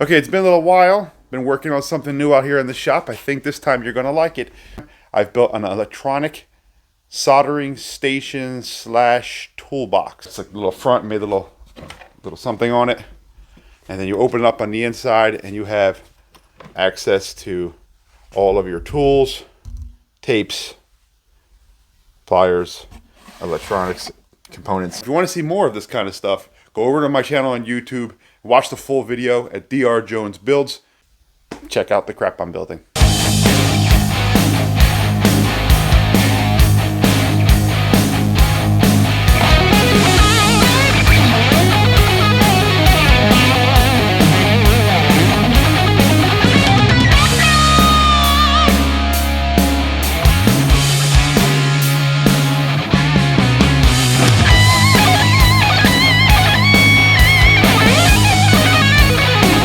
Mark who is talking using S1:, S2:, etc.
S1: Okay, it's been a little while. Been working on something new out here in the shop. I think this time you're gonna like it. I've built an electronic soldering station slash toolbox. It's like a little front, made a little something on it. And then you open it up on the inside and you have access to all of your tools, tapes, pliers, electronics, components. If you want to see more of this kind of stuff, go over to my channel on YouTube, watch the full video at Dr. Jones Builds. Check out the crap I'm building.